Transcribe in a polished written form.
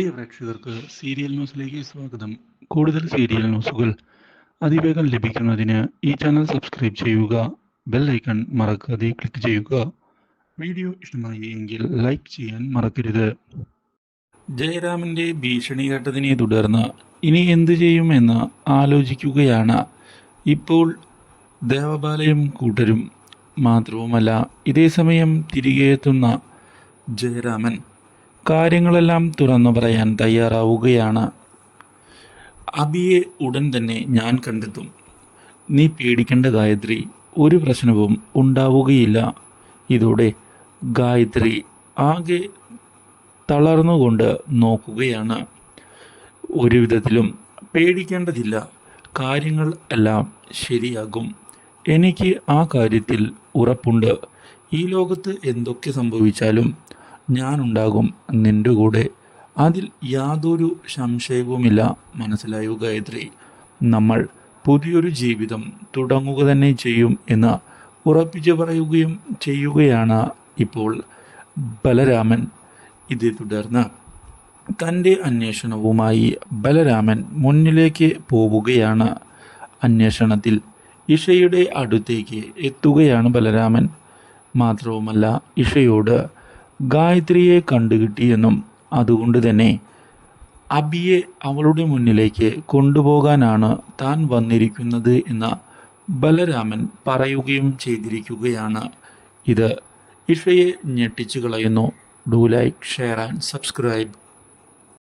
പ്രിയ പ്രേക്ഷകർക്ക് സീരിയൽ ന്യൂസിലേക്ക് സ്വാഗതം. കൂടുതൽ സീരിയൽ ന്യൂസുകൾ അതിവേഗം ലഭിക്കുന്നതിന് ഈ ചാനൽ സബ്സ്ക്രൈബ് ചെയ്യുക. ബെൽ ഐക്കൺ മറക്കാതെ ക്ലിക്ക് ചെയ്യുക. വീഡിയോ ഇഷ്ടമായി എങ്കിൽ ലൈക്ക് ചെയ്യാൻ മറക്കരുത്. ജയറാമിൻ്റെ ഭീഷണി കേട്ടതിനെ തുടർന്ന് ഇനി എന്തു ചെയ്യുമെന്ന് ആലോചിക്കുകയാണ് ഇപ്പോൾ ദേവബാലയും കൂട്ടരും. മാത്രവുമല്ല, ഇതേസമയം തിരികെ എത്തുന്ന ജയറാമൻ കാര്യങ്ങളെല്ലാം തുറന്നു പറയാൻ തയ്യാറാവുകയാണ്. അബിയെ ഉടൻ തന്നെ ഞാൻ കണ്ടെത്തും. നീ പേടിക്കേണ്ട ഗായത്രി, ഒരു പ്രശ്നവും ഉണ്ടാവുകയില്ല. ഇതോടെ ഗായത്രി ആകെ തളർന്നുകൊണ്ട് നോക്കുകയാണ്. ഒരു വിധത്തിലും പേടിക്കേണ്ടതില്ല, കാര്യങ്ങൾ എല്ലാം ശരിയാകും. എനിക്ക് ആ കാര്യത്തിൽ ഉറപ്പുണ്ട്. ഈ ലോകത്ത് എന്തൊക്കെ സംഭവിച്ചാലും ഞാനുണ്ടാകും നിൻ്റെ കൂടെ. അതിൽ യാതൊരു സംശയവുമില്ല. മനസ്സിലായോ ഗായത്രി? നമ്മൾ പുതിയൊരു ജീവിതം തുടങ്ങുക തന്നെ ചെയ്യും എന്ന് ഉറപ്പിച്ചു പറയുകയും ചെയ്യുകയാണ് ഇപ്പോൾ ബലരാമൻ. ഇതേ തുടർന്ന് തൻ്റെ അന്വേഷണവുമായി ബലരാമൻ മുന്നിലേക്ക് പോവുകയാണ്. അന്വേഷണത്തിൽ ഇഷയുടെ അടുത്തേക്ക് എത്തുകയാണ് ബലരാമൻ. മാത്രവുമല്ല, ഇഷയോട് ഗായത്രിയെ കണ്ടുകിട്ടിയെന്നും അതുകൊണ്ട് തന്നെ അബിയെ അവളുടെ മുന്നിലേക്ക് കൊണ്ടുപോകാനാണ് താൻ വന്നിരിക്കുന്നത് എന്ന് ബലരാമൻ പറയുകയും ചെയ്തിരിക്കുകയാണ്. ഇത് ഇഷയെ ഞെട്ടിച്ചു കളയുന്നു. Do like, share and subscribe.